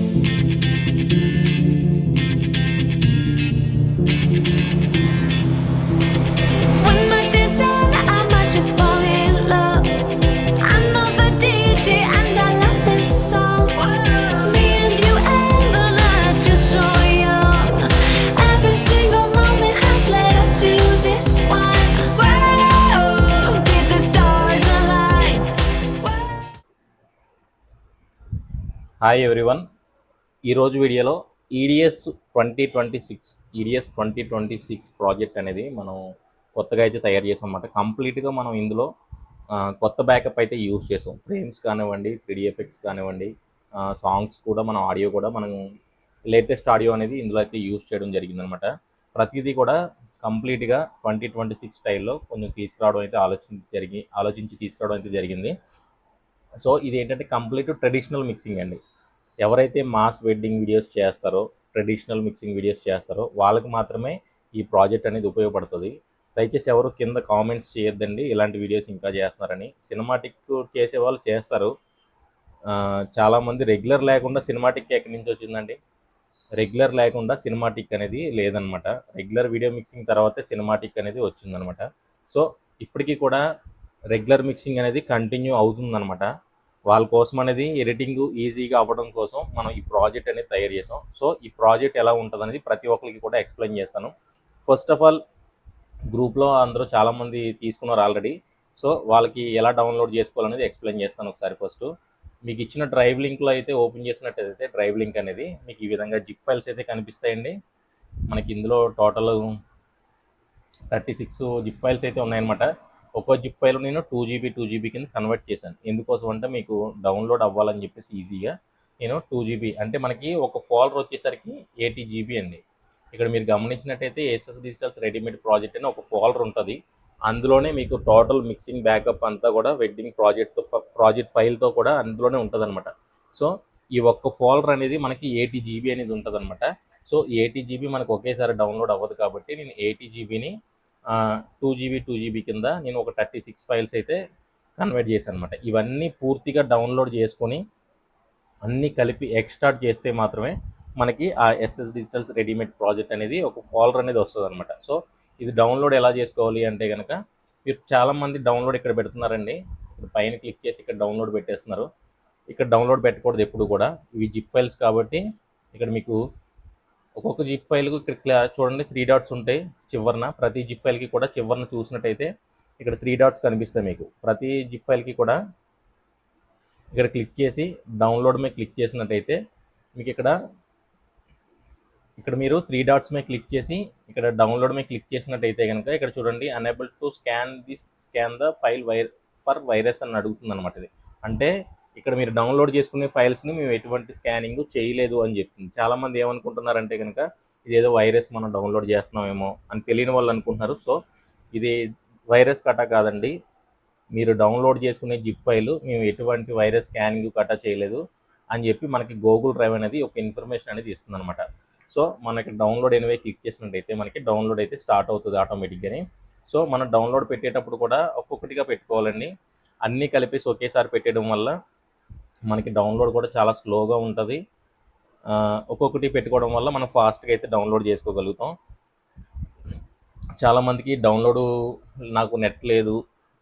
Hi everyone. ఈరోజు వీడియోలో EDS 2026 project అనేది మనం కొత్తగా అయితే తయారు చేసాం అన్నమాట. కంప్లీట్గా మనం ఇందులో కొత్త బ్యాకప్ అయితే యూజ్ చేసాం. ఫ్రేమ్స్ కానివ్వండి, 3D ఎఫెక్ట్స్ కానివ్వండి, సాంగ్స్ కూడా మనం ఆడియో కూడా మనం లేటెస్ట్ ఆడియో అనేది ఇందులో అయితే యూజ్ చేయడం జరిగిందనమాట. ప్రతిదీ కూడా కంప్లీట్గా 2026 స్టైల్లో కొంచెం తీసుకురావడం అయితే ఆలోచించి తీసుకురావడం అయితే జరిగింది. సో ఇది ఏంటంటే కంప్లీట్ ట్రెడిషనల్ మిక్సింగ్ అండి. ఎవరైతే మాస్ వెడ్డింగ్ వీడియోస్ చేస్తారో, ట్రెడిషనల్ మిక్సింగ్ వీడియోస్ చేస్తారో వాళ్ళకి మాత్రమే ఈ ప్రాజెక్ట్ అనేది ఉపయోగపడుతుంది. దయచేసి ఎవరు కింద కామెంట్స్ చేయొద్దండి ఇలాంటి వీడియోస్ ఇంకా చేస్తున్నారని. సినిమాటిక్ చేసే వాళ్ళు చేస్తారు. చాలామంది రెగ్యులర్ లేకుండా సినిమాటిక్ ఎక్కడి నుంచి వచ్చిందండి? రెగ్యులర్ లేకుండా సినిమాటిక్ అనేది లేదనమాట. రెగ్యులర్ వీడియో మిక్సింగ్ తర్వాతే సినిమాటిక్ అనేది వచ్చిందనమాట. సో ఇప్పటికీ కూడా రెగ్యులర్ మిక్సింగ్ అనేది కంటిన్యూ అవుతుందన్నమాట. వాళ్ళ కోసం అనేది ఎడిటింగ్ ఈజీగా అవ్వడం కోసం మనం ఈ ప్రాజెక్ట్ అనేది తయారు చేసాం. సో ఈ ప్రాజెక్ట్ ఎలా ఉంటుంది అనేది ప్రతి ఒక్కరికి కూడా ఎక్స్ప్లెయిన్ చేస్తాను. ఫస్ట్ ఆఫ్ ఆల్ గ్రూప్లో అందరూ చాలామంది తీసుకున్నారు ఆల్రెడీ. సో వాళ్ళకి ఎలా డౌన్లోడ్ చేసుకోవాలనేది ఎక్స్ప్లెయిన్ చేస్తాను ఒకసారి. ఫస్ట్ మీకు ఇచ్చిన డ్రైవ్ లింక్లో అయితే ఓపెన్ చేసినట్టయితే డ్రైవ్ లింక్ అనేది మీకు ఈ విధంగా జిప్ ఫైల్స్ అయితే కనిపిస్తాయండి. మనకి ఇందులో టోటల్ 36 జిప్ ఫైల్స్ అయితే ఉన్నాయన్నమాట. ఒక్కో జిప్ ఫైల్ నేను 2GB కింద కన్వర్ట్ చేశాను. ఎందుకోసం అంటే మీకు డౌన్లోడ్ అవ్వాలని చెప్పేసి ఈజీగా నేను 2GB అంటే మనకి ఒక ఫోల్డర్ వచ్చేసరికి 80GB అండి. ఇక్కడ మీరు గమనించినట్టయితే ఎస్ఎస్ డిజిటల్స్ రెడీమేడ్ ప్రాజెక్ట్ అని ఒక ఫోల్డర్ ఉంటుంది. అందులోనే మీకు టోటల్ మిక్సింగ్ బ్యాకప్ అంతా కూడా వెడ్డింగ్ ప్రాజెక్ట్ ఫైల్తో కూడా అందులోనే ఉంటుంది అనమాట. సో ఈ ఒక్క ఫోల్డర్ అనేది మనకి 80GB అనేది ఉంటుంది అనమాట. సో 80GB మనకు ఒకేసారి డౌన్లోడ్ అవ్వదు కాబట్టి నేను 80GBని 2GB కింద నేను ఒక 36 ఫైల్స్ అయితే కన్వర్ట్ చేశాను అనమాట. ఇవన్నీ పూర్తిగా డౌన్లోడ్ చేసుకొని అన్నీ కలిపి ఎక్స్ట్రాక్ట్ చేస్తే మాత్రమే మనకి ఆ ఎస్ఎస్ డిజిటల్స్ రెడీమేడ్ ప్రాజెక్ట్ అనేది ఒక ఫోల్డర్ అనేది వస్తుంది అనమాట. సో ఇది డౌన్లోడ్ ఎలా చేసుకోవాలి అంటే కనుక మీరు చాలామంది డౌన్లోడ్ ఇక్కడ పెడుతున్నారండి. ఇప్పుడు పైన క్లిక్ చేసి ఇక్కడ డౌన్లోడ్ పెట్టేస్తున్నారు. ఇక్కడ డౌన్లోడ్ పెట్టకూడదు ఎప్పుడు కూడా. ఇవి జిప్ ఫైల్స్ కాబట్టి ఇక్కడ మీకు ఒక్కొక్క జిప్ ఫైల్కు ఇక్కడ చూడండి 3 డాట్స్ ఉంటాయి చివరన. ప్రతి జిప్ ఫైల్కి కూడా చివరన చూసినట్టయితే ఇక్కడ 3 డాట్స్ కనిపిస్తాయి మీకు. ప్రతి జిప్ ఫైల్కి కూడా ఇక్కడ క్లిక్ చేసి డౌన్లోడ్ మీద క్లిక్ చేసినట్టయితే మీకు ఇక్కడ మీరు 3 డాట్స్ మీద క్లిక్ చేసి ఇక్కడ డౌన్లోడ్ మీద క్లిక్ చేసినట్టయితే కనుక ఇక్కడ చూడండి unable to scan the file for virus అని అడుగుతుంది అనమాట. ఇది అంటే ఇక్కడ మీరు డౌన్లోడ్ చేసుకునే ఫైల్స్ని మేము ఎటువంటి స్కానింగ్ చేయలేదు అని చెప్తుంది. చాలామంది ఏమనుకుంటున్నారంటే కనుక ఇదేదో వైరస్ మనం డౌన్లోడ్ చేస్తున్నామేమో అని తెలియని వాళ్ళు అనుకుంటున్నారు. సో ఇది వైరస్ కట్ట కాదండి. మీరు డౌన్లోడ్ చేసుకునే జిప్ ఫైల్ మేము ఎటువంటి వైరస్ స్కానింగ్ కట్ట చేయలేదు అని చెప్పి మనకి గూగుల్ డ్రైవ్ అనేది ఒక ఇన్ఫర్మేషన్ అనేది ఇస్తుంది అనమాట. సో మనకి డౌన్లోడ్ ఎనివే క్లిక్ చేసినట్టయితే మనకి డౌన్లోడ్ అయితే స్టార్ట్ అవుతుంది ఆటోమేటిక్గాని. సో మనం డౌన్లోడ్ పెట్టేటప్పుడు కూడా ఒక్కొక్కటిగా పెట్టుకోవాలండి. అన్నీ కలిపేసి ఒకేసారి పెట్టడం వల్ల మనకి డౌన్లోడ్ కూడా చాలా స్లోగా ఉంటుంది. ఒక్కొక్కటి పెట్టుకోవడం వల్ల మనం ఫాస్ట్గా అయితే డౌన్లోడ్ చేసుకోగలుగుతాం. చాలామందికి డౌన్లోడ్ నాకు నెట్ లేదు,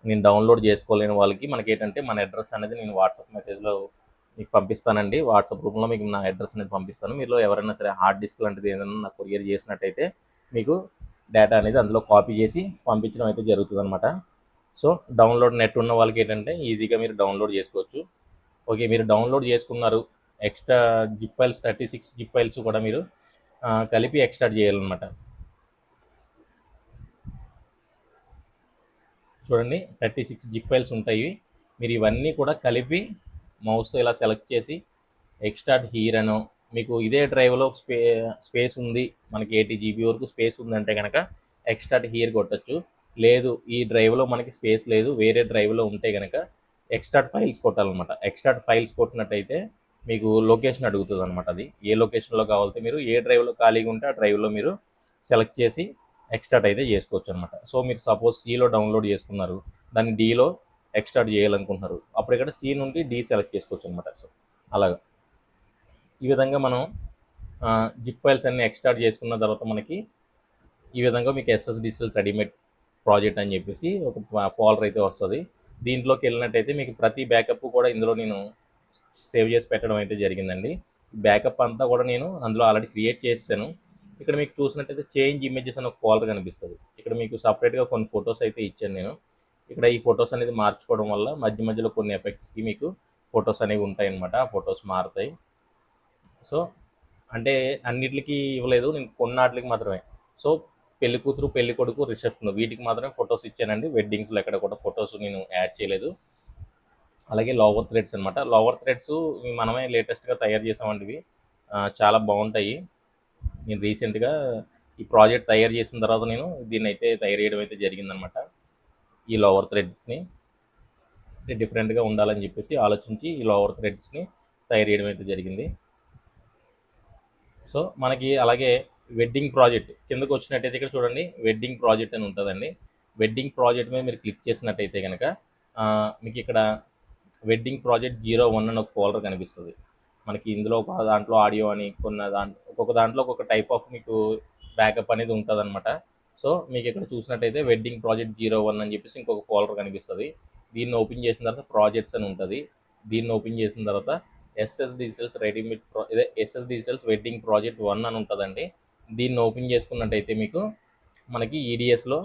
నేను డౌన్లోడ్ చేసుకోలేని వాళ్ళకి మనకి ఏంటంటే మన అడ్రస్ అనేది నేను వాట్సాప్ మెసేజ్లో మీకు పంపిస్తానండి. వాట్సాప్ గ్రూప్లో మీకు నా అడ్రస్ అనేది పంపిస్తాను. మీలో ఎవరైనా సరే హార్డ్ డిస్క్ లాంటిది ఏదైనా నాకు కొరియర్ చేసినట్టయితే మీకు డేటా అనేది అందులో కాపీ చేసి పంపించడం అయితే జరుగుతుంది అనమాట. సో డౌన్లోడ్ నెట్ ఉన్న వాళ్ళకి ఏంటంటే ఈజీగా మీరు డౌన్లోడ్ చేసుకోవచ్చు. ఓకే, మీరు డౌన్లోడ్ చేసుకున్నారు. Extra zip files 36 zip files కూడా మీరు కలిపి ఎక్స్ట్రాక్ట్ చేయాలన్నమాట. చూడండి 36 జిప్ ఫైల్స్ ఉంటాయి. మీరు ఇవన్నీ కూడా కలిపి మౌస్తో ఇలా సెలెక్ట్ చేసి ఎక్స్ట్రాక్ట్ హియర్ అనో, మీకు ఇదే డ్రైవ్లో స్పేస్ ఉంది, మనకి 80GB వరకు స్పేస్ ఉందంటే కనుక ఎక్స్ట్రాక్ట్ హియర్ కొట్టచ్చు. లేదు ఈ డ్రైవ్లో మనకి స్పేస్ లేదు, వేరే డ్రైవ్లో ఉంటే కనుక ఎక్స్ట్రాక్ట్ ఫైల్స్ కొట్టాలన్నమాట. ఎక్స్ట్రాక్ట్ ఫైల్స్ కొట్టినట్టయితే మీకు లొకేషన్ అడుగుతుంది అనమాట. అది ఏ లొకేషన్లో కావాలంటే మీరు ఏ డ్రైవ్లో ఖాళీగా ఉంటే ఆ డ్రైవ్లో మీరు సెలెక్ట్ చేసి ఎక్స్ట్రాక్ట్ అయితే చేసుకోవచ్చు అనమాట. సో మీరు సపోజ్ సిలో డౌన్లోడ్ చేసుకున్నారు, దాన్ని డీలో ఎక్స్ట్రాక్ట్ చేయాలనుకుంటున్నారు, అప్పుడు ఇక్కడ సి నుండి డి సెలెక్ట్ చేసుకోవచ్చు అనమాట. సో అలాగా ఈ విధంగా మనం జిప్ ఫైల్స్ అన్ని ఎక్స్ట్రాక్ట్ చేసుకున్న తర్వాత మనకి ఈ విధంగా మీకు ఎస్ఎస్ డిజిటల్ రెడీమేడ్ ప్రాజెక్ట్ అని చెప్పేసి ఒక ఫోల్డర్ అయితే వస్తుంది. దీంట్లోకి వెళ్ళినట్టయితే మీకు ప్రతి బ్యాకప్ కూడా ఇందులో నేను సేవ్ చేసి పెట్టడం అయితే జరిగిందండి. బ్యాకప్ అంతా కూడా నేను అందులో ఆల్రెడీ క్రియేట్ చేశాను. ఇక్కడ మీకు చూసినట్టయితే చేంజ్ ఇమేజెస్ అని ఒక ఫోల్డర్ కనిపిస్తుంది. ఇక్కడ మీకు సపరేట్గా కొన్ని ఫొటోస్ అయితే ఇచ్చాను నేను. ఇక్కడ ఈ ఫొటోస్ అనేది మార్చుకోవడం వల్ల మధ్య మధ్యలో కొన్ని ఎఫెక్ట్స్కి మీకు ఫొటోస్ అనేవి ఉంటాయి అన్నమాట. ఆ ఫొటోస్ మారుతాయి. సో అంటే అన్నిటికి ఇవ్వలేదు, నేను కొన్నాటికి మాత్రమే. సో పెళ్లి కూతురు పెళ్లి కొడుకు రిసెప్షన్ వీటికి మాత్రమే ఫొటోస్ ఇచ్చానండి. వెడ్డింగ్స్లో ఎక్కడ కూడా ఫొటోస్ నేను యాడ్ చేయలేదు. అలాగే లోవర్ థ్రెడ్స్ అనమాట. లోవర్ థ్రెడ్స్ మనమే లేటెస్ట్గా తయారు చేసామండి. ఇవి చాలా బాగుంటాయి. నేను రీసెంట్గా ఈ ప్రాజెక్ట్ తయారు చేసిన తర్వాత నేను దీన్ని అయితే తయారు చేయడం అయితే జరిగిందనమాట. ఈ లోవర్ థ్రెడ్స్ని డిఫరెంట్గా ఉండాలని చెప్పేసి ఆలోచించి ఈ లోవర్ థ్రెడ్స్ని తయారు చేయడం అయితే జరిగింది. సో మనకి అలాగే వెడ్డింగ్ ప్రాజెక్ట్ కిందకు వచ్చినట్టయితే ఇక్కడ చూడండి, వెడ్డింగ్ ప్రాజెక్ట్ అని ఉంటుందండి. వెడ్డింగ్ ప్రాజెక్ట్ మీద మీరు క్లిక్ చేసినట్టయితే కనుక మీకు ఇక్కడ వెడ్డింగ్ ప్రాజెక్ట్ 01 అని ఒక ఫోల్డర్ కనిపిస్తుంది. మనకి ఇందులో ఒక దాంట్లో ఆడియో అని ఒక్కొక్క దాంట్లో ఒక్కొక్క టైప్ ఆఫ్ మీకు బ్యాకప్ అనేది ఉంటుంది అనమాట. సో మీకు ఇక్కడ చూసినట్టయితే వెడ్డింగ్ ప్రాజెక్ట్ 01 అని చెప్పేసి ఇంకొక ఫోల్డర్ కనిపిస్తుంది. దీన్ని ఓపెన్ చేసిన తర్వాత ప్రాజెక్ట్స్ అని ఉంటుంది. దీన్ని ఓపెన్ చేసిన తర్వాత SS digitals readymade SS digitals wedding project 1 అని ఉంటుందండి. దీన్ని ఓపెన్ చేసుకున్నట్టయితే మీకు మనకి ఈడిఎస్లో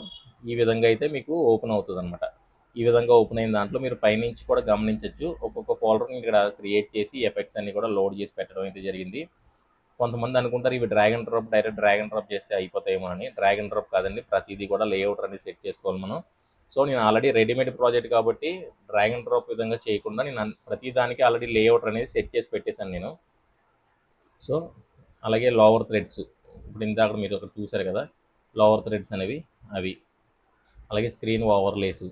ఈ విధంగా అయితే మీకు ఓపెన్ అవుతుంది అనమాట. ఈ విధంగా ఓపెన్ అయిన దాంట్లో మీరు పైనుంచి కూడా గమనించవచ్చు, ఒక్కొక్క ఫోల్డర్ని ఇక్కడ క్రియేట్ చేసి ఎఫెక్ట్స్ అన్ని కూడా లోడ్ చేసి పెట్టడం అయితే జరిగింది. కొంతమంది అనుకుంటారు ఇవి drag and drop, direct drag and drop చేస్తే అయిపోతాయేమో అని. డ్రాగ్ అండ్ డ్రాప్ కాదండి, ప్రతిదీ కూడా లేఅవుట్ అనేది సెట్ చేసుకోవాలి మనం. సో నేను ఆల్రెడీ రెడీమేడ్ ప్రాజెక్ట్ కాబట్టి డ్రాగ్ అండ్ డ్రాప్ విధంగా చేయకుండా నేను ప్రతి దానికి ఆల్రెడీ లేఅవుట్ అనేది సెట్ చేసి పెట్టేశాను నేను. సో అలాగే లోవర్ థ్రెడ్స్ ఇప్పుడు ఇందాక మీరు ఒకటి చూసారు కదా, లోవర్ థ్రెడ్స్ అనేవి అవి. అలాగే స్క్రీన్ ఓవర్లేసు,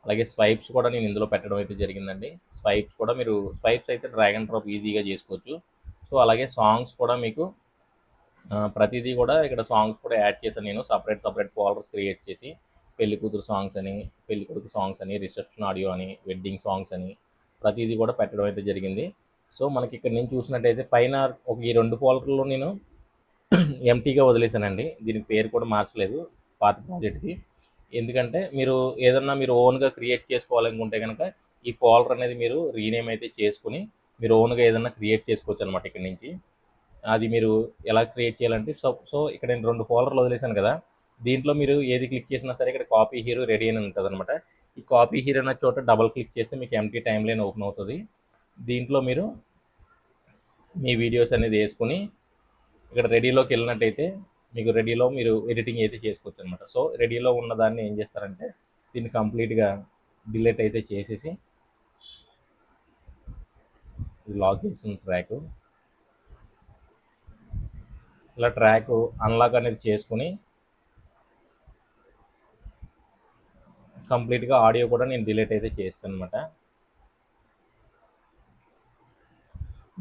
అలాగే స్వైప్స్ కూడా నేను ఇందులో పెట్టడం అయితే జరిగిందండి. స్వైప్స్ కూడా మీరు స్వైప్స్ అయితే డ్రాగ్ అండ్ డ్రాప్ ఈజీగా చేసుకోవచ్చు. సో అలాగే సాంగ్స్ కూడా మీకు ప్రతిదీ కూడా ఇక్కడ సాంగ్స్ కూడా యాడ్ చేశాను నేను. సపరేట్ ఫోల్డర్స్ క్రియేట్ చేసి పెళ్లి కూతురు సాంగ్స్ అని, పెళ్లి కొడుకు సాంగ్స్ అని, రిసెప్షన్ ఆడియో అని, వెడ్డింగ్ సాంగ్స్ అని ప్రతిదీ కూడా పెట్టడం అయితే జరిగింది. సో మనకి ఇక్కడ నేను చూసినట్టయితే పైన ఒక ఈ 2 ఫోల్డర్లో నేను ఎంటీగా వదిలేసానండి. దీనికి పేరు కూడా మార్చలేదు పాత ప్రాజెక్ట్కి. ఎందుకంటే మీరు ఏదన్నా మీరు ఓన్గా క్రియేట్ చేసుకోవాలనుకుంటే కనుక ఈ ఫోల్డర్ అనేది మీరు రీనేమ్ అయితే చేసుకుని మీరు ఓన్గా ఏదన్నా క్రియేట్ చేసుకోవచ్చు అనమాట. ఇక్కడ నుంచి అది మీరు ఎలా క్రియేట్ చేయాలంటే సో ఇక్కడ నేను 2 ఫోల్డర్లు వదిలేసాను కదా, దీంట్లో మీరు ఏది క్లిక్ చేసినా సరే ఇక్కడ కాపీ హీరో రెడీ అని ఉంటుంది అనమాట. ఈ కాపీ హీరో అన్న చోట డబల్ క్లిక్ చేస్తే మీకు ఎంటీ టైమ్ లైన్ ఓపెన్ అవుతుంది. దీంట్లో మీరు మీ వీడియోస్ అనేది వేసుకుని ఇక్కడ రెడీలోకి వెళ్ళినట్టయితే మీకు రెడీలో మీరు ఎడిటింగ్ అయితే చేసుకోవచ్చు అనమాట. సో రెడీలో ఉన్న దాన్ని ఏం చేస్తారంటే దీన్ని కంప్లీట్గా డిలీట్ అయితే చేసేసి లాక్ చేసిన ట్రాక్ ఇలా ట్రాక్ అన్లాక్ అనేది చేసుకుని కంప్లీట్గా ఆడియో కూడా నేను డిలీట్ అయితే చేస్తాను అనమాట.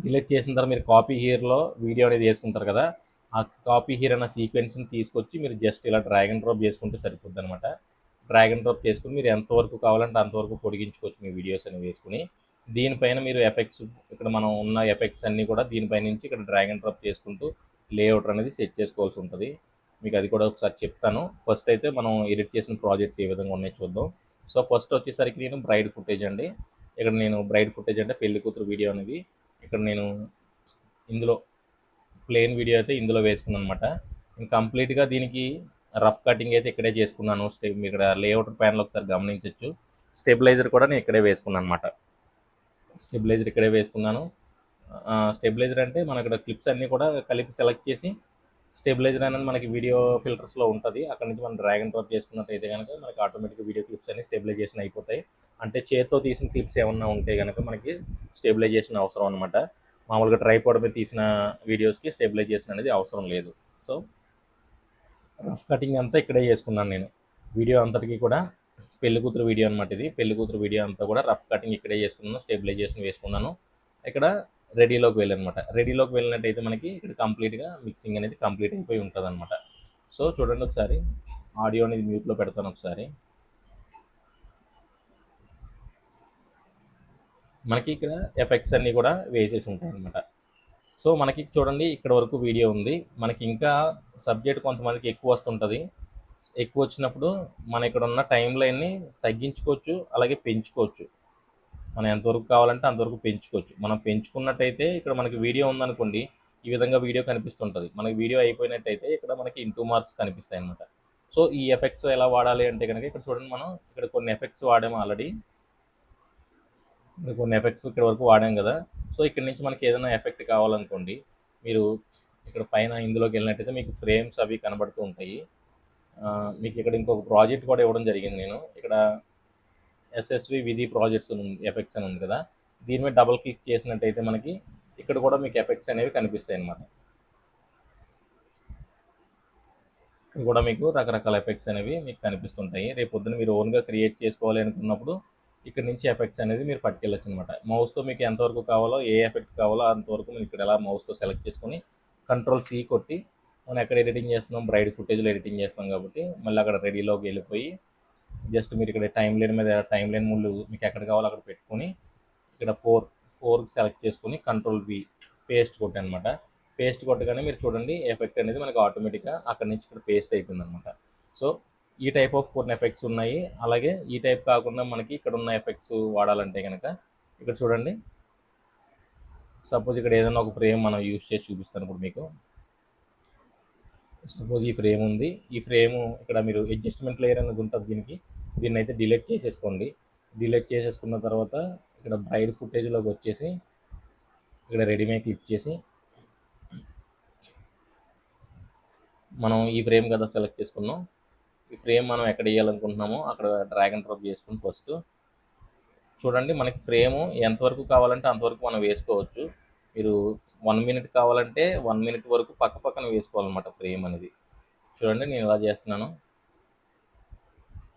డిలీట్ చేసిన తర్వాత మీరు కాపీ హియర్లో వీడియో అనేది వేసుకుంటారు కదా, ఆ కాపీ హియర్ అన్న సీక్వెన్స్ని తీసుకొచ్చి మీరు జస్ట్ ఇలా డ్రాగ్ అండ్ డ్రాప్ చేసుకుంటే సరిపోద్ది అనమాట. డ్రాగ్ అండ్ డ్రాప్ చేసుకుని మీరు ఎంతవరకు కావాలంటే అంతవరకు పొడిగించుకోవచ్చు మీ వీడియోస్ అనేవి వేసుకుని. దీనిపైన మీరు ఎఫెక్ట్స్ ఇక్కడ మనం ఉన్న ఎఫెక్ట్స్ అన్నీ కూడా దీనిపై నుంచి ఇక్కడ డ్రాగ్ అండ్ డ్రాప్ చేసుకుంటూ లేఅవుట్ అనేది సెట్ చేసుకోవాల్సి ఉంటుంది. మీకు అది కూడా ఒకసారి చెప్తాను. ఫస్ట్ అయితే మనం ఎడిట్ చేసిన ప్రాజెక్ట్స్ ఏ విధంగా ఉన్నాయో చూద్దాం. సో ఫస్ట్ వచ్చేసరికి నేను బ్రైడ్ ఫుటేజ్ అండి. ఇక్కడ నేను బ్రైడ్ ఫుటేజ్ అంటే పెళ్లి కూతురు వీడియో అనేది ఇక్కడ నేను ఇందులో ప్లెయిన్ వీడియో అయితే ఇందులో వేసుకున్నాను అనమాట. నేను కంప్లీట్గా దీనికి రఫ్ కటింగ్ అయితే ఇక్కడే చేసుకున్నాను. మీరు ఇక్కడ లేఅవుట్ ప్యాన్లో ఒకసారి గమనించవచ్చు. స్టెబిలైజర్ కూడా నేను ఇక్కడే వేసుకున్నాను అనమాట. స్టెబిలైజర్ ఇక్కడే వేసుకున్నాను. స్టెబిలైజర్ అంటే మన ఇక్కడ క్లిప్స్ అన్నీ కూడా కలిపి సెలెక్ట్ చేసి స్టెబిలైజర్ అనేది మనకి వీడియో ఫిల్టర్స్లో ఉంటుంది. అక్కడ నుంచి మనం డ్రాగ్ అండ్ డ్రాప్ చేసుకున్నట్టయితే కనుక మనకి ఆటోమేటిక్గా వీడియో క్లిప్స్ అన్ని స్టెబిలైజేషన్ అయిపోతాయి. అంటే చేత్తో తీసిన క్లిప్స్ ఏమన్నా ఉంటే కనుక మనకి స్టెబిలైజేషన్ అవసరం అనమాట. మామూలుగా ట్రైపాడ్ మీద తీసిన వీడియోస్కి స్టెబిలైజేషన్ అనేది అవసరం లేదు. సో రఫ్ కటింగ్ అంతా ఇక్కడే చేసుకున్నాను నేను. వీడియో అంతటికి కూడా పెళ్లి కూతురు వీడియో అనమాట. ఇది పెళ్లి కూతురు వీడియో అంతా కూడా రఫ్ కటింగ్ ఇక్కడే చేసుకున్నాను, స్టెబిలైజేషన్ వేసుకున్నాను. ఇక్కడ రెడీలోకి వెళ్ళనమాట. రెడీలోకి వెళ్ళినట్టయితే మనకి ఇక్కడ కంప్లీట్గా మిక్సింగ్ అనేది కంప్లీట్ అయిపోయి ఉంటుంది అనమాట. సో చూడండి ఒకసారి ఆడియో అనేది మ్యూట్లో పెడతాను ఒకసారి. మనకి ఇక్కడ ఎఫెక్ట్స్ అన్నీ కూడా వేసేసి ఉంటాయి అనమాట. సో మనకి చూడండి ఇక్కడ వరకు వీడియో ఉంది. మనకి ఇంకా సబ్జెక్ట్ కొంతమందికి ఎక్కువ వస్తుంటుంది. ఎక్కువ వచ్చినప్పుడు మన ఇక్కడ ఉన్న టైం లైన్ని తగ్గించుకోవచ్చు, అలాగే పెంచుకోవచ్చు. మనం ఎంతవరకు కావాలంటే అంతవరకు పెంచుకోవచ్చు. మనం పెంచుకున్నట్టయితే ఇక్కడ మనకి వీడియో ఉందనుకోండి, ఈ విధంగా వీడియో కనిపిస్తుంటుంది. మనకి వీడియో అయిపోయినట్టయితే ఇక్కడ మనకి ఇంటూ మార్క్స్ కనిపిస్తాయి అన్నమాట. సో ఈ ఎఫెక్ట్స్ ఎలా వాడాలి అంటే కనుక ఇక్కడ చూడండి, మనం ఇక్కడ కొన్ని ఎఫెక్ట్స్ వాడాము ఆల్రెడీ. కొన్ని ఎఫెక్ట్స్ ఇక్కడ వరకు వాడాం కదా. సో ఇక్కడ నుంచి మనకి ఏదైనా ఎఫెక్ట్ కావాలనుకోండి, మీరు ఇక్కడ పైన ఇందులోకి వెళ్ళినట్టయితే మీకు ఫ్రేమ్స్ అవి కనబడుతూ ఉంటాయి. మీకు ఇక్కడ ఇంకొక ప్రాజెక్ట్ కూడా ఇవ్వడం జరిగింది. నేను ఇక్కడ ఎస్ఎస్వి విధి ప్రాజెక్ట్స్ ఎఫెక్ట్స్ అని ఉంది కదా, దీని మీద డబుల్ క్లిక్ చేసినట్టయితే మనకి ఇక్కడ కూడా మీకు ఎఫెక్ట్స్ అనేవి కనిపిస్తాయి అన్నమాట. ఇక్కడ కూడా మీకు రకరకాల ఎఫెక్ట్స్ అనేవి మీకు కనిపిస్తుంటాయి. రేపు పొద్దున మీరు ఓన్గా క్రియేట్ చేసుకోవాలి అనుకున్నప్పుడు ఇక్కడ నుంచి ఎఫెక్ట్స్ అనేది మీరు పట్టుకెళ్ళచ్చు అనమాట. మౌస్తో మీకు ఎంతవరకు కావాలో, ఏ ఎఫెక్ట్ కావాలో అంతవరకు మీరు ఇక్కడ ఎలా మౌస్తో సెలెక్ట్ చేసుకొని Ctrl+C కొట్టి, మనం ఎక్కడ ఎడిటింగ్ చేస్తున్నాం, బ్రైడ్ ఫుటేజ్లో ఎడిటింగ్ చేస్తాం కాబట్టి మళ్ళీ అక్కడ రెడీలోకి వెళ్ళిపోయి జస్ట్ మీరు ఇక్కడ టైం లైన్ మీద టైం లైన్ ముళ్ళు మీకు ఎక్కడ కావాలో అక్కడ పెట్టుకొని ఇక్కడ 4 సెలెక్ట్ చేసుకొని Ctrl+V పేస్ట్ కొట్టి అనమాట. పేస్ట్ కొట్టగానే మీరు చూడండి ఎఫెక్ట్ అనేది మనకి ఆటోమేటిక్గా అక్కడ నుంచి ఇక్కడ పేస్ట్ అయిపోయింది అనమాట. సో ఈ టైప్ ఆఫ్ కొన్ని ఎఫెక్ట్స్ ఉన్నాయి. అలాగే ఈ టైప్ కాకుండా మనకి ఇక్కడ ఉన్న ఎఫెక్ట్స్ వాడాలంటే కనుక ఇక్కడ చూడండి, సపోజ్ ఇక్కడ ఏదైనా ఒక ఫ్రేమ్ మనం యూజ్ చేసి చూపిస్తాను ఇప్పుడు మీకు. సపోజ్ ఈ ఫ్రేమ్ ఉంది. ఈ ఫ్రేమ్ ఇక్కడ మీరు అడ్జస్ట్మెంట్ లేయర్ అనేది ఉంటుంది దీన్ని అయితే డిలీట్ చేసేసుకోండి. డిలీట్ చేసేసుకున్న తర్వాత ఇక్కడ బ్రైడ్ ఫుటేజ్లోకి వచ్చేసి ఇక్కడ రెడీమే క్లిక్ చేసి మనం ఈ ఫ్రేమ్ కదా సెలెక్ట్ చేసుకున్నాం. ఈ ఫ్రేమ్ మనం ఎక్కడ వేయాలనుకుంటున్నామో అక్కడ డ్రాగ్ అండ్ డ్రాప్ చేసుకుని ఫస్ట్ చూడండి, మనకి ఫ్రేము ఎంతవరకు కావాలంటే అంతవరకు మనం వేసుకోవచ్చు. మీరు 1 మినిట్ కావాలంటే 1 మినిట్ వరకు పక్క పక్కన వేసుకోవాలన్నమాట ఫ్రేమ్ అనేది. చూడండి నేను ఇలా చేస్తున్నాను,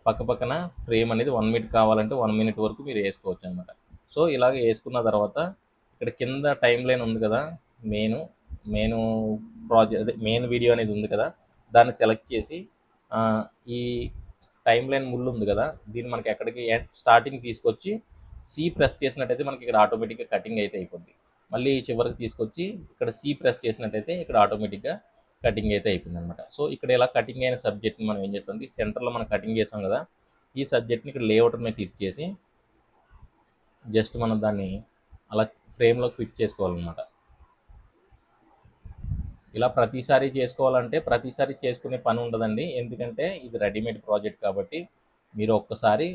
పక్క పక్కన ఫ్రేమ్ అనేది 1 మినిట్ కావాలంటే 1 మినిట్ వరకు మీరు వేసుకోవచ్చు అనమాట. సో ఇలాగ వేసుకున్న తర్వాత ఇక్కడ కింద టైం లైన్ ఉంది కదా, మెయిన్ ప్రాజెక్ట్ అదే మెయిన్ వీడియో అనేది ఉంది కదా, దాన్ని సెలెక్ట్ చేసి ఈ టైం లైన్ ముళ్ళు ఉంది కదా, దీన్ని మనకి ఎక్కడికి స్టార్టింగ్ తీసుకొచ్చి సి ప్రెస్ చేసినట్టయితే మనకి ఇక్కడ ఆటోమేటిక్గా కటింగ్ అయితే అయిపోద్ది. మళ్ళీ చివరికి తీసుకొచ్చి ఇక్కడ సి ప్రెస్ చేసినట్టయితే ఇక్కడ ఆటోమేటిక్గా కటింగ్ అయితే అయిపోయింది అనమాట. సో ఇక్కడ ఇలా కటింగ్ అయిన సబ్జెక్ట్ని మనం ఏం చేస్తాం, సెంటర్లో మనం కటింగ్ చేసాం కదా, ఈ సబ్జెక్ట్ని ఇక్కడ లేఅవుట్ మీద క్లిక్ చేసి జస్ట్ మనం దాన్ని అలా ఫ్రేమ్లోకి ఫిట్ చేసుకోవాలన్నమాట. ఇలా ప్రతిసారి చేసుకోవాలంటే ప్రతిసారి చేసుకునే పని ఉండదండి, ఎందుకంటే ఇది రెడీమేడ్ ప్రాజెక్ట్ కాబట్టి మీరు ఒక్కసారి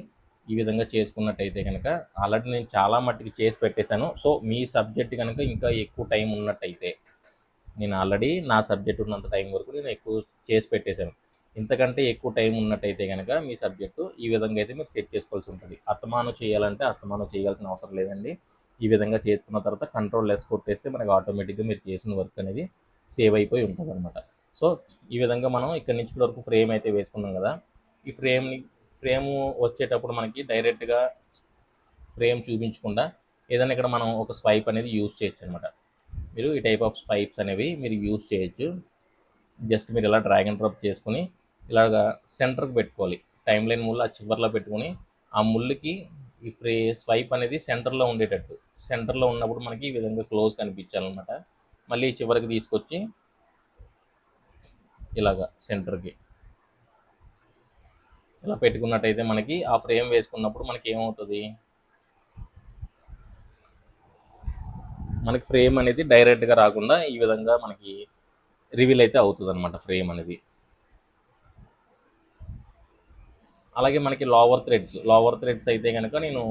ఈ విధంగా చేసుకున్నట్టయితే కనుక ఆల్రెడీ నేను చాలా మట్టుకు చేసి పెట్టేశాను. సో మీ సబ్జెక్ట్ కనుక ఇంకా ఎక్కువ టైం ఉన్నట్టయితే, నేను ఆల్రెడీ నా సబ్జెక్ట్ ఉన్నంత టైం వరకు నేను ఎక్కువ చేసి పెట్టేశాను. ఇంతకంటే ఎక్కువ టైం ఉన్నట్టయితే కనుక మీ సబ్జెక్టు ఈ విధంగా అయితే మీరు సెట్ చేసుకోవాల్సి ఉంటుంది. అస్తమానం చేయాలంటే అస్తమానం చేయాల్సిన అవసరం లేదండి. ఈ విధంగా చేసుకున్న తర్వాత Ctrl+S కొట్టేస్తే మనకి ఆటోమేటిక్గా మీరు చేసిన వర్క్ అనేది సేవ్ అయిపోయి ఉంటుంది అనమాట. సో ఈ విధంగా మనం ఇక్కడ నుంచి వరకు ఫ్రేమ్ అయితే వేసుకున్నాం కదా, ఈ ఫ్రేము వచ్చేటప్పుడు మనకి డైరెక్ట్గా ఫ్రేమ్ చూపించకుండా ఏదైనా ఇక్కడ మనం ఒక స్వైప్ అనేది యూజ్ చేయొచ్చు అనమాట. మీరు ఈ టైప్ ఆఫ్ స్వైప్స్ అనేవి మీరు యూజ్ చేయొచ్చు. జస్ట్ మీరు ఇలా డ్రాగ్ అండ్ డ్రాప్ చేసుకుని ఇలాగా సెంటర్కి పెట్టుకోవాలి. టైం లైన్ ముళ్ళు ఆ చివరిలో పెట్టుకుని ఆ ముళ్ళుకి ఈ స్వైప్ అనేది సెంటర్లో ఉండేటట్టు, సెంటర్లో ఉన్నప్పుడు మనకి ఈ విధంగా క్లోజ్ కనిపించాలన్నమాట. మళ్ళీ చివరికి తీసుకొచ్చి ఇలాగా సెంటర్కి ఇలా పెట్టుకున్నట్టయితే మనకి ఆ ఫ్రేమ్ వేసుకున్నప్పుడు మనకి ఏమవుతుంది, మనకి ఫ్రేమ్ అనేది డైరెక్ట్గా రాకుండా ఈ విధంగా మనకి రివీల్ అయితే అవుతుంది అనమాట ఫ్రేమ్ అనేది. అలాగే మనకి లోవర్ థ్రెడ్స్ అయితే కనుక నేను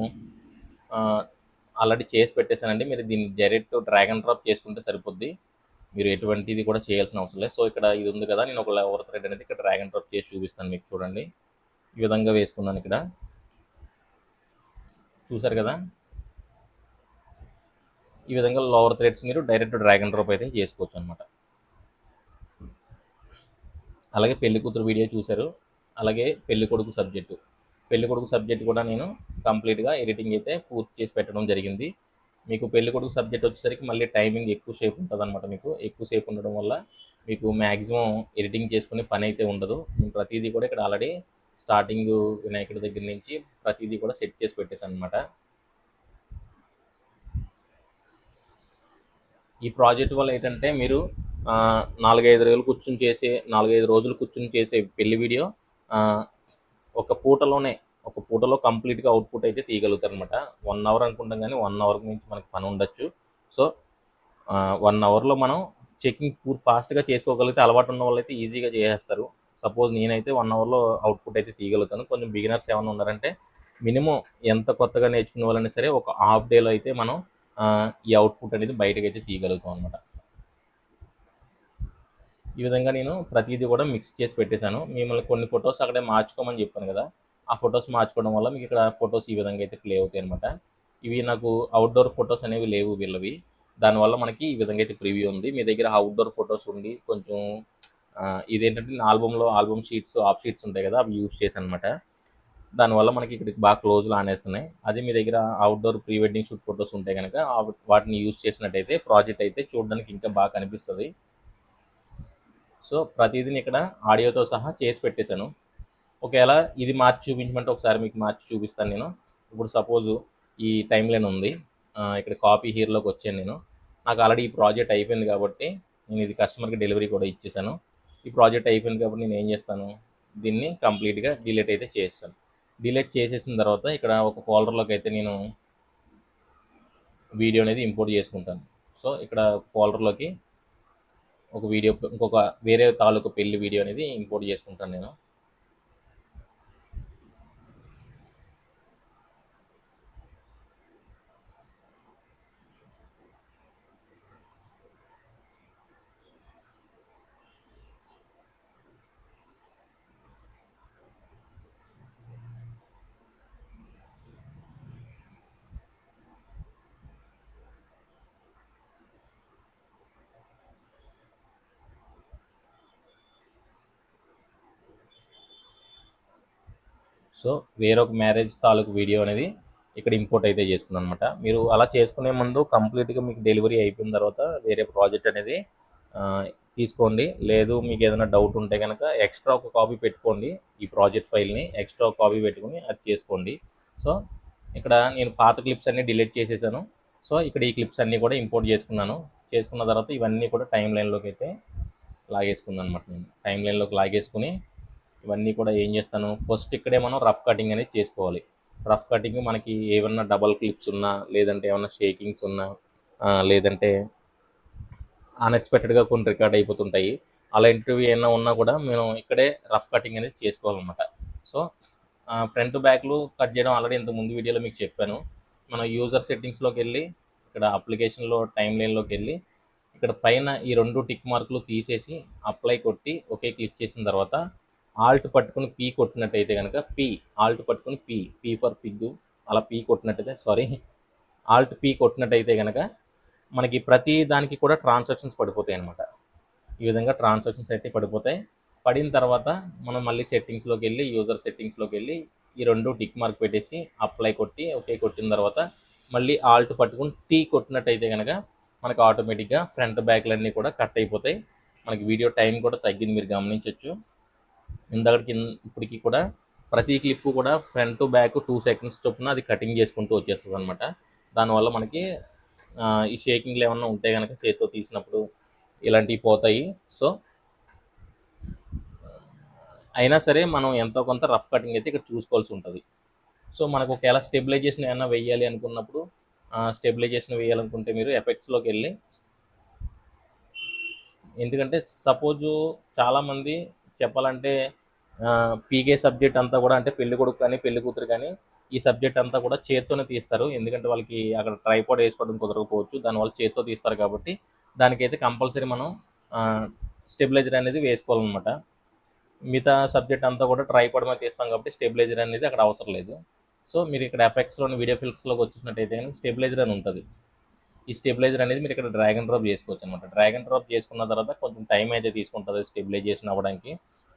ఆల్రెడీ చేసి పెట్టేశానండి. మీరు దీన్ని డైరెక్ట్ డ్రాగ్ అండ్ డ్రాప్ చేసుకుంటే సరిపోద్ది, మీరు ఎటువంటిది కూడా చేయాల్సిన అవసరం లేదు. సో ఇక్కడ ఇది ఉంది కదా, నేను ఒక లోవర్ థ్రెడ్ అనేది ఇక్కడ డ్రాగ్ అండ్ డ్రాప్ చేసి చూపిస్తాను మీకు. చూడండి ఈ విధంగా వేసుకున్నాను, ఇక్కడ చూసారు కదా. ఈ విధంగా లోవర్ థ్రెడ్స్ మీరు డైరెక్ట్ డ్రాగ్ అండ్ డ్రాప్ అయితే చేసుకోవచ్చు అనమాట. అలాగే పెళ్లి కూతురు వీడియో చూశారు, అలాగే పెళ్లి కొడుకు సబ్జెక్టు కూడా నేను కంప్లీట్గా ఎడిటింగ్ అయితే పూర్తి చేసి పెట్టడం జరిగింది. మీకు పెళ్లి కొడుకు సబ్జెక్ట్ వచ్చేసరికి మళ్ళీ టైమింగ్ ఎక్కువసేపు ఉంటుంది అనమాట. మీకు ఎక్కువసేపు ఉండడం వల్ల మీకు మ్యాక్సిమం ఎడిటింగ్ చేసుకునే పని అయితే ఉండదు. నేను ప్రతిదీ కూడా ఇక్కడ ఆల్రెడీ స్టార్టింగ్ వినాయకుడి దగ్గర నుంచి ప్రతిదీ కూడా సెట్ చేసి పెట్టేసాను అనమాట. ఈ ప్రాజెక్ట్ వల్ల ఏంటంటే మీరు 4-5 రోజులు కూర్చొని చేసే 4-5 రోజులు కూర్చొని చేసే పెళ్లి వీడియో ఒక పూటలో కంప్లీట్గా అవుట్పుట్ అయితే తీయగలుగుతారు అనమాట. 1 అవర్ అనుకుంటాం కానీ 1 అవర్కి మించి మనకి పని ఉండొచ్చు. సో 1 అవర్లో మనం చెకింగ్ ఫాస్ట్గా చేసుకోగలిగితే అలవాటు ఉన్న వాళ్ళైతే ఈజీగా చేసేస్తారు. సపోజ్ నేనైతే 1 అవర్లో అవుట్పుట్ అయితే తీయగలుగుతాను. కొంచెం బిగినర్స్ ఏమైనా ఉన్నారంటే మినిమం ఎంత కొత్తగా నేర్చుకునే వాళ్ళైనా సరే ఒక హాఫ్ డేలో అయితే మనం ఈ అవుట్పుట్ అనేది బయటకైతే తీయగలుగుతాం అనమాట. ఈ విధంగా నేను ప్రతిదీ కూడా మిక్స్ చేసి పెట్టేశాను. మిమ్మల్ని కొన్ని ఫొటోస్ అక్కడే మార్చుకోమని చెప్పాను కదా, ఆ ఫొటోస్ మార్చుకోవడం వల్ల మీకు ఇక్కడ ఫొటోస్ ఈ విధంగా అయితే ప్లే అవుతాయి అనమాట. ఇవి నాకు అవుట్డోర్ ఫొటోస్ అనేవి లేవు వీళ్ళవి, దానివల్ల మనకి ఈ విధంగా అయితే ప్రివ్యూ ఉంది. మీ దగ్గర అవుట్డోర్ ఫొటోస్ ఉండి కొంచెం ఇదేంటంటే ఆల్బమ్ షీట్స్ ఆఫ్ షీట్స్ ఉంటాయి కదా, అవి యూజ్ చేశాను అనమాట. దానివల్ల మనకి ఇక్కడికి బాగా క్లోజ్లో ఆనేస్తున్నాయి. అది మీ దగ్గర outdoor pre wedding shoot photos ఉంటాయి కనుక వాటిని యూజ్ చేసినట్టయితే ప్రాజెక్ట్ అయితే చూడడానికి ఇంకా బాగా కనిపిస్తుంది. సో ప్రతిదీని ఇక్కడ ఆడియోతో సహా చేసి పెట్టేశాను. ఒకవేళ ఇది మార్చి చూపించమంటే ఒకసారి మీకు మార్చి చూపిస్తాను నేను. ఇప్పుడు సపోజు ఈ టైం లైన్ ఉంది, ఇక్కడ కాపీ హీర్లోకి వచ్చాను నేను. నాకు ఆల్రెడీ ఈ ప్రాజెక్ట్ అయిపోయింది కాబట్టి నేను ఇది కస్టమర్కి డెలివరీ కూడా ఇచ్చేసాను. ఈ ప్రాజెక్ట్ అయిపోయింది కాబట్టి నేను ఏం చేస్తాను, దీన్ని కంప్లీట్గా డిలీట్ అయితే చేస్తాను. డిలీట్ చేసేసిన తర్వాత ఇక్కడ ఒక ఫోల్డర్లోకి అయితే నేను వీడియో అనేది ఇంపోర్ట్ చేసుకుంటాను. సో ఇక్కడ ఫోల్డర్లోకి ఒక వీడియో, ఇంకొక వేరే తాలూకు పెళ్లి వీడియో అనేది ఇంపోర్ట్ చేసుకుంటాను నేను. సో వేరొక మ్యారేజ్ తాలూకు వీడియో అనేది ఇక్కడ ఇంపోర్ట్ అయితే చేసుకున్నాను అనమాట. మీరు అలా చేసుకునే ముందు కంప్లీట్గా మీకు డెలివరీ అయిపోయిన తర్వాత వేరే ప్రాజెక్ట్ అనేది తీసుకోండి. లేదు మీకు ఏదైనా డౌట్ ఉంటే కనుక ఎక్స్ట్రా ఒక కాపీ పెట్టుకోండి, ఈ ప్రాజెక్ట్ ఫైల్ని ఎక్స్ట్రా ఒక కాపీ పెట్టుకుని అది చేసుకోండి. సో ఇక్కడ నేను పాత క్లిప్స్ అన్నీ డిలీట్ చేసేసాను. సో ఇక్కడ ఈ క్లిప్స్ అన్నీ కూడా ఇంపోర్ట్ చేసుకున్న తర్వాత ఇవన్నీ కూడా టైం లైన్లోకి అయితే లాగేసుకున్నాను అనమాట. నేను టైం లైన్లోకి లాగేసుకుని ఇవన్నీ కూడా ఏం చేస్తాను, ఫస్ట్ ఇక్కడే మనం రఫ్ కటింగ్ అనేది చేసుకోవాలి. రఫ్ కటింగ్ మనకి ఏమన్నా డబల్ క్లిప్స్ ఉన్నా, లేదంటే ఏమన్నా షేకింగ్స్ ఉన్నా, లేదంటే అన్ఎక్స్పెక్టెడ్గా కొన్ని రికార్డ్ అయిపోతుంటాయి, అలాంటివి ఏమైనా ఉన్నా కూడా మేము ఇక్కడే రఫ్ కటింగ్ అనేది చేసుకోవాలన్నమాట. సో ఫ్రంట్ బ్యాక్లు కట్ చేయడం ఆల్రెడీ ఇంత ముందు వీడియోలో మీకు చెప్పాను. మనం యూజర్ సెట్టింగ్స్లోకి వెళ్ళి ఇక్కడ అప్లికేషన్లో టైం లైన్లోకి వెళ్ళి ఇక్కడ పైన ఈ 2 టిక్ మార్కులు తీసేసి అప్లై కొట్టి ఒకే క్లిక్ చేసిన తర్వాత ఆల్ట్ పట్టుకుని పీ కొట్టినట్టయితే కనుక ఆల్ట్ పట్టుకుని పీ ఫర్ పిగ్ అలా పీ కొట్టినట్టయితే ఆల్ట్ పీ కొట్టినట్టయితే కనుక మనకి ప్రతి దానికి కూడా ట్రాన్సాక్షన్స్ పడిపోతాయి అనమాట. ఈ విధంగా ట్రాన్సాక్షన్స్ అయితే పడిపోతాయి. పడిన తర్వాత మనం మళ్ళీ సెట్టింగ్స్లోకి వెళ్ళి యూజర్ సెట్టింగ్స్లోకి వెళ్ళి ఈ 2 టిక్ మార్క్ పెట్టేసి అప్లై కొట్టి ఓకే కొట్టిన తర్వాత మళ్ళీ ఆల్ట్ పట్టుకుని టీ కొట్టినట్టయితే కనుక మనకు ఆటోమేటిక్గా ఫ్రంట్ బ్యాక్లన్నీ కూడా కట్ అయిపోతాయి. మనకి వీడియో టైం కూడా తగ్గింది, మీరు గమనించవచ్చు. ఇందాకటికి ఇప్పటికి కూడా ప్రతి క్లిప్ కూడా ఫ్రంట్ బ్యాక్ 2 సెకండ్స్ చొప్పున అది కటింగ్ చేసుకుంటూ వచ్చేస్తుంది అనమాట. దానివల్ల మనకి ఈ షేకింగ్లు ఏమన్నా ఉంటే కనుక చేతితో తీసినప్పుడు ఇలాంటివి పోతాయి. సో అయినా సరే మనం ఎంతో కొంత రఫ్ కటింగ్ అయితే ఇక్కడ చూసుకోవాల్సి ఉంటుంది. సో మనకు ఒకవేళ స్టెబిలైజేషన్ ఏమైనా వేయాలి అనుకున్నప్పుడు స్టెబిలైజేషన్ వేయాలనుకుంటే మీరు ఎఫెక్ట్స్లోకి వెళ్ళి, ఎందుకంటే సపోజు చాలామంది చెప్పాలంటే పీకే సబ్జెక్ట్ అంతా కూడా, అంటే పెళ్లి కొడుకు కానీ పెళ్లి కూతురు కానీ ఈ సబ్జెక్ట్ అంతా కూడా చేత్తోనే తీస్తారు. ఎందుకంటే వాళ్ళకి అక్కడ ట్రైపాడ్ వేసుకోవడం కుదరకపోవచ్చు, దానివల్ల చేత్తో తీస్తారు. కాబట్టి దానికైతే కంపల్సరీ మనం స్టెబిలైజర్ అనేది వేసుకోవాలన్నమాట. మిగతా సబ్జెక్ట్ అంతా కూడా ట్రైపాడ్ మీద తీస్తాం కాబట్టి స్టెబిలైజర్ అనేది అక్కడ అవసరం లేదు. సో మీరు ఇక్కడ ఎఫెక్ట్స్లోని వీడియో ఫిల్మ్స్లోకి వచ్చినట్టయితే స్టెబిలైజర్ అని ఉంటుంది. ఈ స్టెబిలైజర్ అనేది మీరు ఇక్కడ డ్రాగ్ అండ్ డ్రాప్ చేసుకోవచ్చు అనమాట. డ్రాగ్ అండ్ డ్రాప్ చేసుకున్న తర్వాత కొంచెం టైం అయితే తీసుకుంటుంది స్టెబిలైజేషన్ అవ్వడానికి.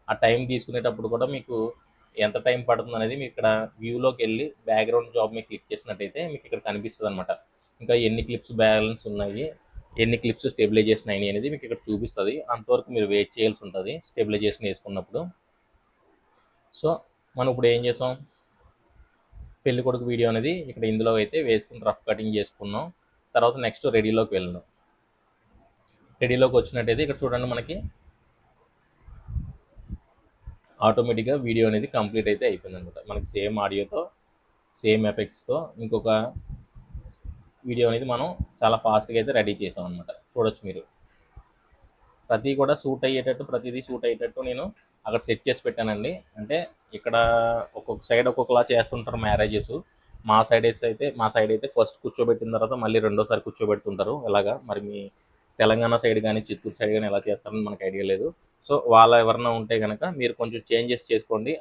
ఆ టైం తీసుకునేటప్పుడు కూడా మీకు ఎంత టైం పడుతుంది అనేది మీకు ఇక్కడ వ్యూలోకి వెళ్ళి బ్యాక్గ్రౌండ్ జాబ్ మీకు క్లిక్ చేసినట్టయితే మీకు ఇక్కడ కనిపిస్తుంది అనమాట. ఇంకా ఎన్ని క్లిప్స్ బ్యాలెన్స్ ఉన్నాయి, ఎన్ని క్లిప్స్ స్టెబిలైజేషన్ అయినాయి అనేది మీకు ఇక్కడ చూపిస్తుంది. అంతవరకు మీరు వెయిట్ చేయాల్సి ఉంటుంది స్టెబిలైజేషన్ వేసుకున్నప్పుడు. సో మనం ఇప్పుడు ఏం చేసాం, పెళ్లి కొడుకు వీడియో అనేది ఇక్కడ ఇందులో అయితే వేసుకుని రఫ్ కటింగ్ చేసుకున్నాం. తర్వాత నెక్స్ట్ రెడీలోకి వెళ్ళాం. రెడీలోకి వచ్చినట్టయితే ఇక్కడ చూడండి, మనకి ఆటోమేటిక్గా వీడియో అనేది కంప్లీట్ అయితే అయిపోయింది అనమాట. మనకి సేమ్ ఆడియోతో సేమ్ ఎఫెక్ట్స్తో ఇంకొక వీడియో అనేది మనం చాలా ఫాస్ట్గా అయితే రెడీ చేసాం అనమాట. చూడొచ్చు మీరు, ప్రతి కూడా సూట్ అయ్యేటట్టు, ప్రతిదీ సూట్ అయ్యేటట్టు నేను అక్కడ సెట్ చేసి పెట్టానండి. అంటే ఇక్కడ ఒక్కొక్క సైడ్ ఒక్కొక్కలా చేస్తుంటారు మ్యారేజెస్. మా సైడ్ అయితే ఫస్ట్ కూర్చోబెట్టిన తర్వాత మళ్ళీ రెండోసారి కూర్చోబెడుతుంటారు. ఇలాగా మరి మీ తెలంగాణ సైడ్ కానీ చిత్తూరు సైడ్ కానీ ఎలా చేస్తారని మనకు ఐడియా లేదు. సో వాళ్ళ ఎవరన్నా ఉంటే కనుక మీరు కొంచెం చేంజెస్ చేసుకోండి.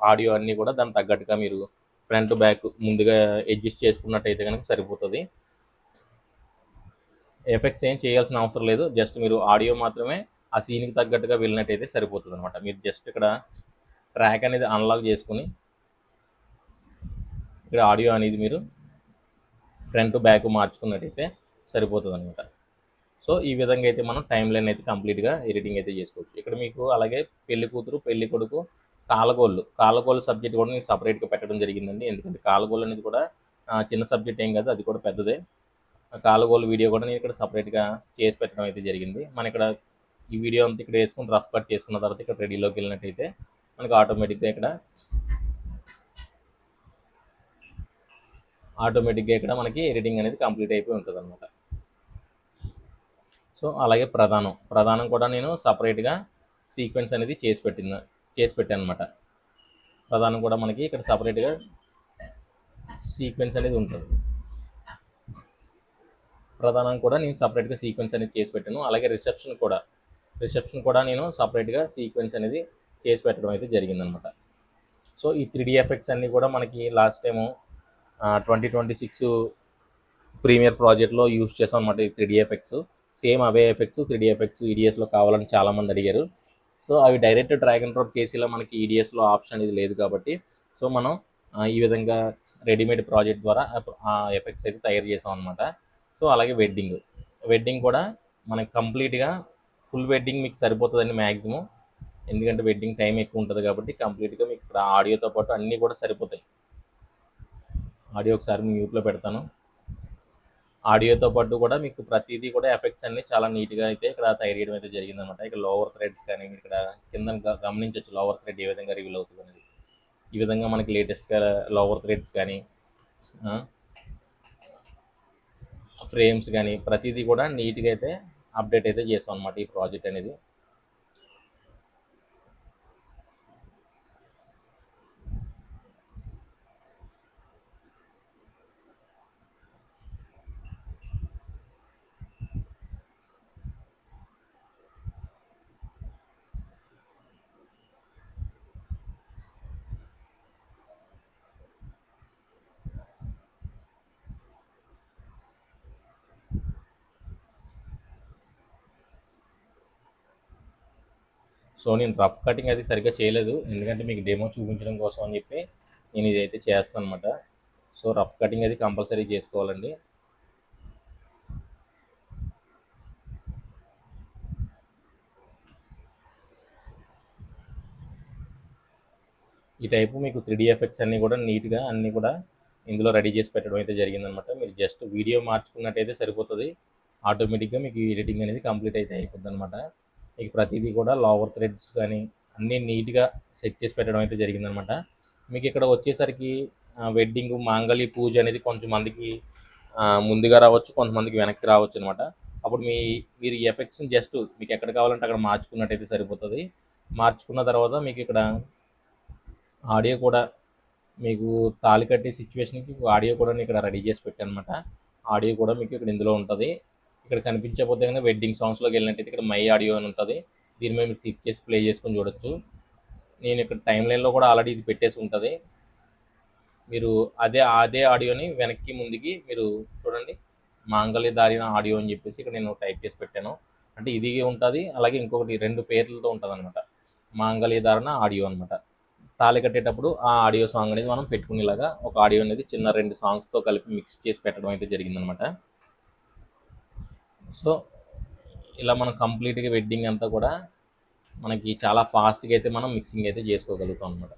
ఆడియో అన్నీ కూడా దానికి తగ్గట్టుగా మీరు ఫ్రంట్ బ్యాక్ ముందుగా అడ్జస్ట్ చేసుకున్నట్టయితే కనుక సరిపోతుంది. ఎఫెక్ట్స్ ఏం చేయాల్సిన అవసరం లేదు. జస్ట్ మీరు ఆడియో మాత్రమే ఆ సీన్కి తగ్గట్టుగా వెళ్ళినట్టయితే సరిపోతుంది అనమాట. మీరు జస్ట్ ఇక్కడ ట్రాక్ అనేది అన్లాక్ చేసుకుని ఇక్కడ ఆడియో అనేది మీరు ఫ్రంట్ బ్యాక్ మార్చుకున్నట్టయితే సరిపోతుంది అనమాట. సో ఈ విధంగా అయితే మనం టైం లైన్ అయితే కంప్లీట్గా ఎడిటింగ్ అయితే చేసుకోవచ్చు. ఇక్కడ మీకు అలాగే పెళ్లి కూతురు పెళ్లి కొడుకు కాలగోళ్ళు సబ్జెక్ట్ కూడా నేను సపరేట్గా పెట్టడం జరిగిందండి. ఎందుకంటే కాలగోళ్ళు అనేది కూడా చిన్న సబ్జెక్ట్ ఏం కాదు, అది కూడా పెద్దదే. కాలగోలు వీడియో కూడా నేను ఇక్కడ సపరేట్గా చేసి పెట్టడం అయితే జరిగింది. మన ఇక్కడ ఈ వీడియో అంతా ఇక్కడ వేసుకుని రఫ్ కట్ చేసుకున్న తర్వాత ఇక్కడ రెడీలోకి వెళ్ళినట్టయితే మనకి ఆటోమేటిక్గా ఇక్కడ మనకి ఎడిటింగ్ అనేది కంప్లీట్ అయిపోయి ఉంటుంది అనమాట. సో అలాగే ప్రధానం కూడా నేను సపరేట్గా సీక్వెన్స్ అనేది చేసి పెట్టాను అనమాట. ప్రధానం కూడా మనకి ఇక్కడ సపరేట్గా సీక్వెన్స్ అనేది ఉంటుంది. ప్రధానం కూడా నేను సపరేట్గా సీక్వెన్స్ అనేది చేసి పెట్టాను. అలాగే రిసెప్షన్ కూడా నేను సపరేట్గా సీక్వెన్స్ అనేది చేసి పెట్టడం అయితే జరిగిందనమాట. సో ఈ 3D ఎఫెక్ట్స్ అన్నీ కూడా మనకి లాస్ట్ టైము 2026 ప్రీమియర్ ప్రాజెక్ట్లో యూజ్ చేసాం అనమాట. ఈ 3D ఎఫెక్ట్స్ సేమ్ అవే ఎఫెక్ట్స్ 3D ఎఫెక్ట్స్ ఈడిఎస్లో కావాలని చాలామంది అడిగారు. సో అవి డైరెక్ట్ డ్రాగ్ అండ్ డ్రాప్ కేసీలో మనకి ఈడిఎస్లో ఆప్షన్ అనేది లేదు కాబట్టి సో మనం ఈ విధంగా రెడీమేడ్ ప్రాజెక్ట్ ద్వారా ఆ ఎఫెక్ట్స్ అయితే తయారు చేసాం అనమాట. సో అలాగే వెడ్డింగ్ కూడా మనకి కంప్లీట్గా ఫుల్ వెడ్డింగ్ మీకు సరిపోతుందండి మ్యాక్సిమం. ఎందుకంటే వెడ్డింగ్ టైం ఎక్కువ ఉంటుంది కాబట్టి కంప్లీట్గా మీకు ఇక్కడ ఆడియోతో పాటు అన్నీ కూడా సరిపోతాయి. ఆడియో ఒకసారి మ్యూట్లో పెడతాను. ఆడియోతో పాటు కూడా మీకు ప్రతిదీ కూడా ఎఫెక్ట్స్ అన్ని చాలా నీట్గా అయితే ఇక్కడ తయారు చేయడం అయితే జరిగిందనమాట. ఇక్కడ లోవర్ థ్రెడ్స్ కానీ ఇక్కడ కింద గమనించవచ్చు లోవర్ థ్రెడ్ ఏ విధంగా రివీల్ అవుతుంది అనేది. ఈ విధంగా మనకి లేటెస్ట్గా లోవర్ థ్రెడ్స్ కానీ ఫ్రేమ్స్ కానీ ప్రతిదీ కూడా నీట్గా అయితే అప్డేట్ అయితే చేస్తాం అనమాట ఈ ప్రాజెక్ట్ అనేది. సో నేను రఫ్ కటింగ్ అది సరిగ్గా చేయలేదు, ఎందుకంటే మీకు డెమో చూపించడం కోసం అని చెప్పి నేను ఇదైతే చేస్తాను అనమాట. సో రఫ్ కటింగ్ అది కంపల్సరీ చేసుకోవాలండి. ఈ టైపు మీకు 3D ఎఫెక్ట్స్ అన్నీ కూడా నీట్గా అన్నీ కూడా ఇందులో రెడీ చేసి పెట్టడం అయితే జరిగిందనమాట. మీరు జస్ట్ వీడియో మార్చుకున్నట్టయితే సరిపోతుంది. ఆటోమేటిక్గా మీకు ఎడిటింగ్ అనేది కంప్లీట్ అయితే అయిపోద్ది అనమాట. మీకు ప్రతిదీ కూడా లోవర్ థ్రెడ్స్ కానీ అన్నీ నీట్గా సెట్ చేసి పెట్టడం అయితే జరిగిందనమాట. మీకు ఇక్కడ వచ్చేసరికి వెడ్డింగ్ మాంగళ్య పూజ అనేది కొంతమందికి ముందుగా రావచ్చు, కొంతమందికి వెనక్కి రావచ్చు అనమాట. అప్పుడు మీరు ఈ ఎఫెక్ట్స్ని జస్ట్ మీకు ఎక్కడ కావాలంటే అక్కడ మార్చుకున్నట్టయితే సరిపోతుంది. మార్చుకున్న తర్వాత మీకు ఇక్కడ ఆడియో కూడా మీకు తాళి కట్టే సిచ్యువేషన్కి ఆడియో కూడా నేను ఇక్కడ రెడీ చేసి పెట్టాను అనమాట. ఆడియో కూడా మీకు ఇక్కడ ఇందులో ఉంటుంది. ఇక్కడ కనిపించకపోతే కనుక వెడ్డింగ్ సాంగ్స్లోకి వెళ్ళినట్టయితే ఇక్కడ మై ఆడియో అని ఉంటుంది. దీని మీద మీరు క్లిక్ చేసి ప్లే చేసుకొని చూడొచ్చు. నేను ఇక్కడ టైం లైన్లో కూడా ఆల్రెడీ ఇది పెట్టేసి ఉంటుంది. మీరు అదే ఆడియోని వెనక్కి ముందుకి మీరు చూడండి, మాంగళ్య దారిన ఆడియో అని చెప్పేసి ఇక్కడ నేను టైప్ చేసి పెట్టాను. అంటే ఇది ఉంటుంది, అలాగే ఇంకొకటి 2 పేర్లతో ఉంటుంది అనమాట. మాంగళ్య దారిన ఆడియో అనమాట. తాళి కట్టేటప్పుడు ఆ ఆడియో సాంగ్ అనేది మనం పెట్టుకునేలాగా ఒక ఆడియో అనేది చిన్న 2 సాంగ్స్తో కలిపి మిక్స్ చేసి పెట్టడం అయితే జరిగిందనమాట. సో ఇలా మనం కంప్లీట్గా వెడ్డింగ్ అంతా కూడా మనకి చాలా ఫాస్ట్గా అయితే మనం మిక్సింగ్ అయితే చేసుకోగలుగుతాం అనమాట.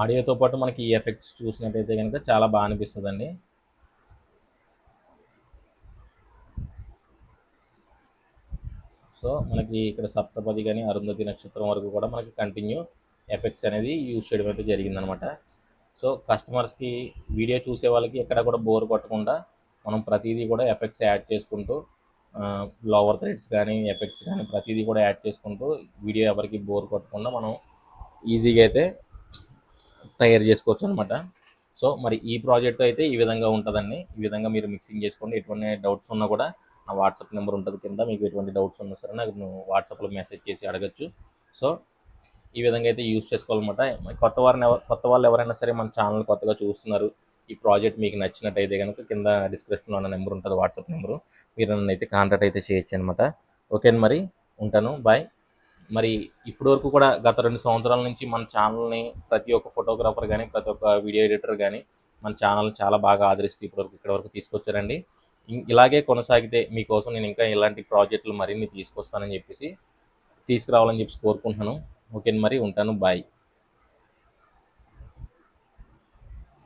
ఆడియోతో పాటు మనకి ఈ ఎఫెక్ట్స్ చూసినట్టయితే కనుక చాలా బాగా అనిపిస్తుందండి. సో మనకి ఇక్కడ సప్తపది కానీ అరుంధతి నక్షత్రం వరకు కూడా మనకి కంటిన్యూ ఎఫెక్ట్స్ అనేది యూజ్ చేయడం అయితే జరిగిందనమాట. సో కస్టమర్స్కి వీడియో చూసే వాళ్ళకి ఎక్కడ కూడా బోర్ కొట్టకుండా మనం ప్రతిదీ కూడా ఎఫెక్ట్స్ యాడ్ చేసుకుంటూ లోవర్ థ్రెడ్స్ కానీ ఎఫెక్ట్స్ కానీ ప్రతిదీ కూడా యాడ్ చేసుకుంటూ వీడియో ఎవరికి బోర్ కొట్టకుండా మనం ఈజీగా అయితే తయారు చేసుకోవచ్చు అనమాట. సో మరి ఈ ప్రాజెక్ట్ అయితే ఈ విధంగా ఉంటుందండి. ఈ విధంగా మీరు మిక్సింగ్ చేసుకోండి. ఎటువంటి డౌట్స్ ఉన్నా కూడా నా వాట్సాప్ నెంబర్ ఉంటుంది కింద. మీకు ఎటువంటి డౌట్స్ ఉన్నా సరే నాకు వాట్సాప్లో మెసేజ్ చేసి అడగచ్చు. సో ఈ విధంగా అయితే యూజ్ చేసుకోవాలన్నమాట. కొత్త వాళ్ళు ఎవరైనా సరే మన ఛానల్ కొత్తగా చూస్తున్నారు, ఈ ప్రాజెక్ట్ మీకు నచ్చినట్టయితే కనుక కింద డిస్క్రిప్షన్లో ఉన్న నెంబర్ ఉంటుంది, వాట్సాప్ నెంబరు. మీరు నన్ను అయితే కాంటాక్ట్ అయితే చేయొచ్చు అనమాట. ఓకే మరి ఉంటాను, బాయ్. మరి ఇప్పటి వరకు కూడా గత 2 సంవత్సరాల నుంచి మన ఛానల్ని ప్రతి ఒక్క ఫోటోగ్రాఫర్ కానీ ప్రతి ఒక్క వీడియో ఎడిటర్ కానీ మన ఛానల్ని చాలా బాగా ఆదరిస్తూ ఇక్కడ వరకు తీసుకొచ్చారండి. ఇలాగే కొనసాగితే మీకోసం నేను ఇంకా ఇలాంటి ప్రాజెక్టులు మరిన్ని తీసుకొస్తానని చెప్పేసి తీసుకురావాలని చెప్పి కోరుకుంటున్నాను. ఓకే మరి ఉంటాను, బాయ్.